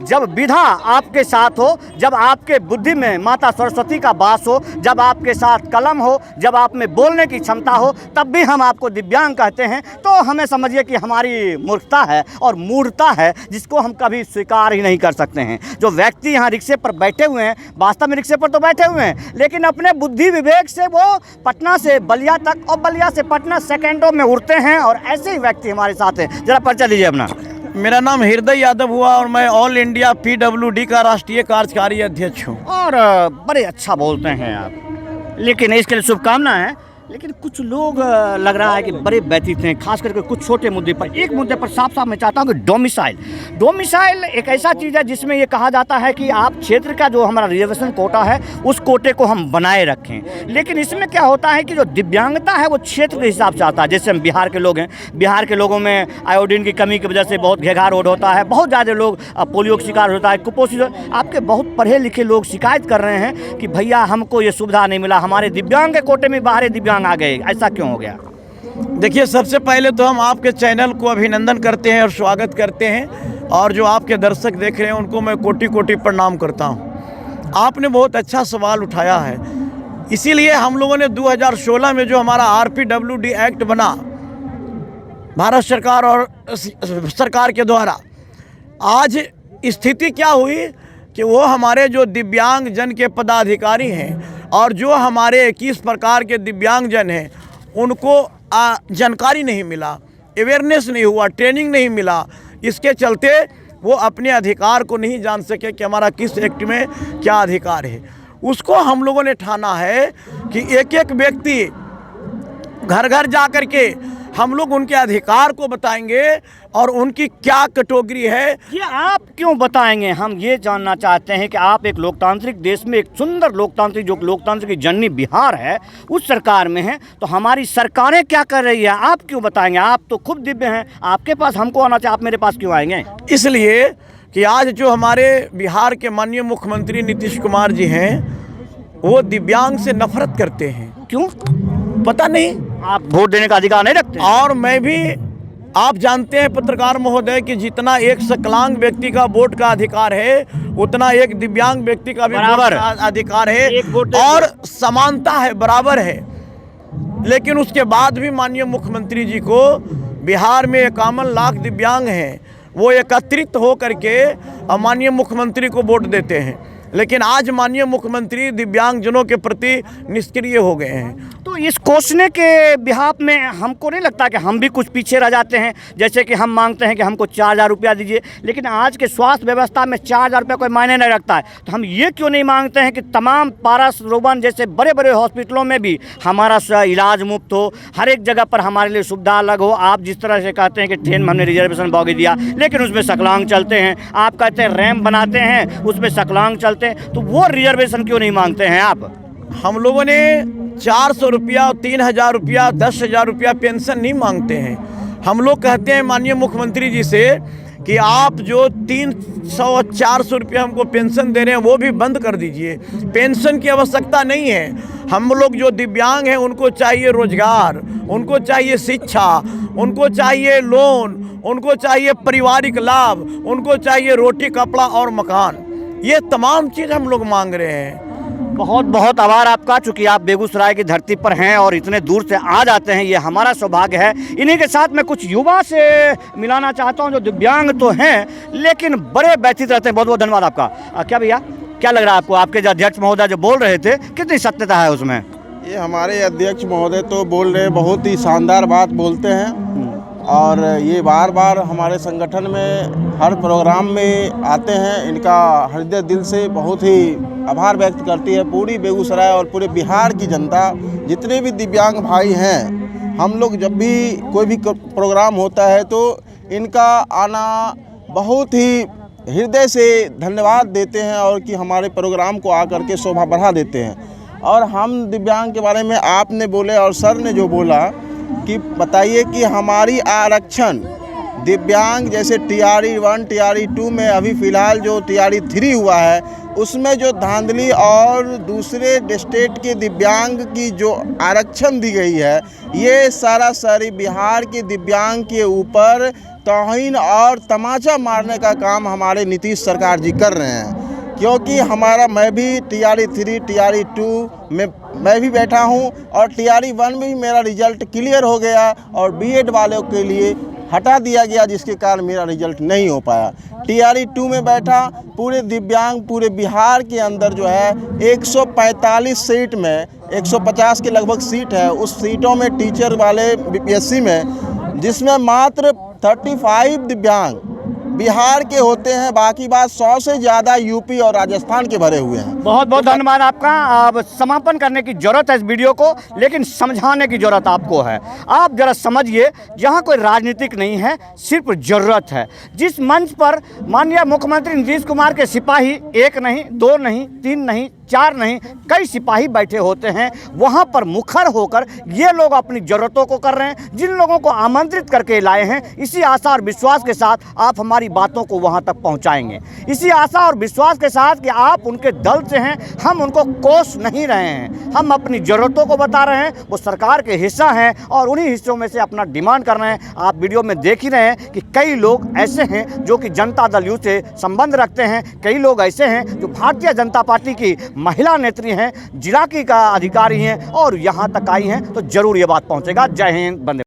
जब विधा आपके साथ हो, जब आपके बुद्धि में माता सरस्वती का वास हो, जब आपके साथ कलम हो, जब आप में बोलने की क्षमता हो, तब भी हम आपको दिव्यांग कहते हैं। तो हमें समझिए कि हमारी मूर्खता है और मूढ़ता है, जिसको हम कभी स्वीकार ही नहीं कर सकते हैं। जो व्यक्ति यहाँ रिक्शे पर बैठे हुए हैं, वास्तव में रिक्शे पर तो बैठे हुए हैं, लेकिन अपने बुद्धि विवेक से वो पटना से बलिया तक और बलिया से पटना सेकेंडों में उड़ते हैं। और ऐसे ही व्यक्ति हमारे साथ हैं। जरा परिचय दीजिए अपना। मेरा नाम हृदय यादव हुआ और मैं ऑल इंडिया PWD का राष्ट्रीय कार्यकारी अध्यक्ष हूँ। और बड़े अच्छा बोलते हैं आप, लेकिन इसके लिए शुभकामनाएं हैं। लेकिन कुछ लोग लग रहा है कि बड़े व्यतीत हैं, खास करके कुछ छोटे मुद्दे पर। एक मुद्दे पर साफ साफ मैं चाहता हूं कि डोमिसाइल एक ऐसा चीज़ है जिसमें ये कहा जाता है कि आप क्षेत्र का जो हमारा रिजर्वेशन कोटा है, उस कोटे को हम बनाए रखें। लेकिन इसमें क्या होता है कि जो दिव्यांगता है वो क्षेत्र के हिसाब से आता है। जैसे हम बिहार के लोग हैं, बिहार के लोगों में आयोडीन की कमी की वजह से बहुत घेघा रोड होता है, बहुत ज़्यादा लोग पोलियो का शिकार होता है, कुपोषित। आपके बहुत पढ़े लिखे लोग शिकायत कर रहे हैं कि भैया हमको ये सुविधा नहीं मिला, हमारे दिव्यांग के कोटे में बाहरी दिव्यांग आ गए। ऐसा क्यों हो गया? देखिए, सबसे पहले तो हम आपके चैनल को अभिनंदन करते हैं और स्वागत करते हैं, और जो आपके दर्शक देख रहे हैं उनको मैं कोटि कोटि प्रणाम करता हूं। आपने बहुत अच्छा सवाल उठाया है। इसीलिए हम लोगों ने 2016 में जो हमारा RPWD एक्ट बना भारत सरकार और सरकार के द्वारा, आज स्थिति क्या हुई कि वो हमारे जो दिव्यांग जन के पदाधिकारी हैं और जो हमारे 21 प्रकार के दिव्यांग जन हैं, उनको जानकारी नहीं मिला, अवेयरनेस नहीं हुआ, ट्रेनिंग नहीं मिला। इसके चलते वो अपने अधिकार को नहीं जान सके कि हमारा किस एक्ट में क्या अधिकार है। उसको हम लोगों ने ठाना है कि एक एक व्यक्ति घर घर जा कर के हम लोग उनके अधिकार को बताएंगे और उनकी क्या कैटेगरी है। ये आप क्यों बताएंगे? हम ये जानना चाहते हैं कि आप एक लोकतांत्रिक देश में, एक सुंदर लोकतांत्रिक, जो लोकतंत्र की जननी बिहार है, उस सरकार में हैं, तो हमारी सरकारें क्या कर रही है, आप क्यों बताएंगे? आप तो खुद दिव्य हैं, आपके पास हमको आना चाहिए, आप मेरे पास क्यों आएंगे? इसलिए कि आज जो हमारे बिहार के माननीय मुख्यमंत्री नीतीश कुमार जी हैं, वो दिव्यांग से नफरत करते हैं। क्यों? पता नहीं। आप वोट देने का अधिकार नहीं रखते? और मैं भी, आप जानते हैं पत्रकार महोदय कि जितना एक विकलांग व्यक्ति का वोट का अधिकार है, उतना एक दिव्यांग व्यक्ति का भी वोट का अधिकार है, और समानता है, बराबर है। लेकिन उसके बाद भी माननीय मुख्यमंत्री जी को, बिहार में 51 लाख दिव्यांग हैं, वो एकत्रित हो करके माननीय मुख्यमंत्री को वोट देते हैं। लेकिन आज माननीय मुख्यमंत्री दिव्यांगजनों के प्रति निष्क्रिय हो गए हैं। तो इस कोसने के बिहाफ में हमको नहीं लगता कि हम भी कुछ पीछे रह जाते हैं? जैसे कि हम मांगते हैं कि हमको 4000 रुपया दीजिए, लेकिन आज के स्वास्थ्य व्यवस्था में 4000 रुपया कोई मायने नहीं रखता है। तो हम ये क्यों नहीं मांगते हैं कि तमाम पारस रोबन जैसे बड़े बड़े हॉस्पिटलों में भी हमारा इलाज मुफ्त हो, हर एक जगह पर हमारे लिए सुविधा अलग हो। आप जिस तरह से कहते हैं कि ट्रेन में हमने रिजर्वेशन बोगी दिया, लेकिन उसमें सकलांग चलते हैं। आप कहते हैं रैंप बनाते हैं, उसमें सकलांग चलते हैं, तो वो रिजर्वेशन क्यों नहीं मांगते हैं आप? हम लोगों ने 400 रुपया, 3000 रुपया, 10,000 रुपया पेंशन नहीं मांगते हैं। हम लोग कहते हैं माननीय मुख्यमंत्री जी से कि आप जो 300-400 रुपया हमको पेंशन दे रहे हैं, वो भी बंद कर दीजिए। पेंशन की आवश्यकता नहीं है। हम लोग जो दिव्यांग हैं, उनको चाहिए रोजगार, उनको चाहिए शिक्षा, उनको चाहिए लोन, उनको चाहिए पारिवारिक लाभ, उनको चाहिए रोटी, कपड़ा और मकान। ये तमाम चीज़ हम लोग मांग रहे हैं। बहुत बहुत आभार आपका, चूँकि आप बेगूसराय की धरती पर हैं और इतने दूर से आ जाते हैं, ये हमारा सौभाग्य है। इन्हीं के साथ मैं कुछ युवा से मिलाना चाहता हूं, जो दिव्यांग तो हैं लेकिन बड़े व्यथित रहते हैं। बहुत बहुत धन्यवाद आपका। क्या भैया, क्या लग रहा है आपको? आपके जो अध्यक्ष महोदय जो बोल रहे थे, कितनी सत्यता है उसमें? ये हमारे अध्यक्ष महोदय तो बोल रहे हैं, बहुत ही शानदार बात बोलते हैं, और ये बार बार हमारे संगठन में हर प्रोग्राम में आते हैं। इनका हृदय दिल से बहुत ही आभार व्यक्त करती है पूरी बेगूसराय और पूरे बिहार की जनता। जितने भी दिव्यांग भाई हैं, हम लोग जब भी कोई भी प्रोग्राम होता है तो इनका आना बहुत ही हृदय से धन्यवाद देते हैं, और कि हमारे प्रोग्राम को आकर के शोभा बढ़ा देते हैं। और हम दिव्यांग के बारे में आपने बोले और सर ने जो बोला कि बताइए कि हमारी आरक्षण दिव्यांग, जैसे TRE 1 TRE 2 में अभी फ़िलहाल जो TRE 3 हुआ है, उसमें जो धांधली और दूसरे स्टेट के दिव्यांग की जो आरक्षण दी गई है, ये सारी बिहार के दिव्यांग के ऊपर तौहीन और तमाचा मारने का काम हमारे नीतीश सरकार जी कर रहे हैं। क्योंकि मैं भी TRE 3 TRE 2 में मैं भी बैठा हूं और TRE 1 में भी मेरा रिजल्ट क्लियर हो गया और B.Ed वालों के लिए हटा दिया गया, जिसके कारण मेरा रिजल्ट नहीं हो पाया। TRE 2 में बैठा, पूरे दिव्यांग पूरे बिहार के अंदर जो है 145 सीट में 150 के लगभग सीट है, उस सीटों में टीचर वाले BPSC में, जिसमें मात्र 35 दिव्यांग बिहार के होते हैं, बाकी बात 100 से ज़्यादा यूपी और राजस्थान के भरे हुए हैं। बहुत बहुत धन्यवाद आपका। अब समापन करने की जरूरत है इस वीडियो को, लेकिन समझाने की जरूरत आपको है। आप जरा समझिए, यहाँ कोई राजनीतिक नहीं है, सिर्फ जरूरत है। जिस मंच पर माननीय मुख्यमंत्री नीतीश कुमार के सिपाही 1 नहीं, 2 नहीं, 3 नहीं, 4 नहीं, कई सिपाही बैठे होते हैं, वहाँ पर मुखर होकर ये लोग अपनी ज़रूरतों को कर रहे हैं। जिन लोगों को आमंत्रित करके लाए हैं, इसी आशा और विश्वास के साथ आप हमारी बातों को वहाँ तक पहुँचाएंगे। इसी आशा और विश्वास के साथ कि आप उनके दल से हैं, हम उनको कोस नहीं रहे हैं, हम अपनी ज़रूरतों को बता रहे हैं। वो सरकार के हिस्सा हैं और उन्हीं हिस्सों में से अपना डिमांड कर रहे हैं। आप वीडियो में देख ही रहे हैं कि कई लोग ऐसे हैं जो कि जनता दल यूथ से संबंध रखते हैं, कई लोग ऐसे हैं जो भारतीय जनता पार्टी की महिला नेत्री हैं, जिला की का अधिकारी हैं और यहाँ तक आई हैं, तो जरूर ये बात पहुँचेगा। जय हिंद, वंदे।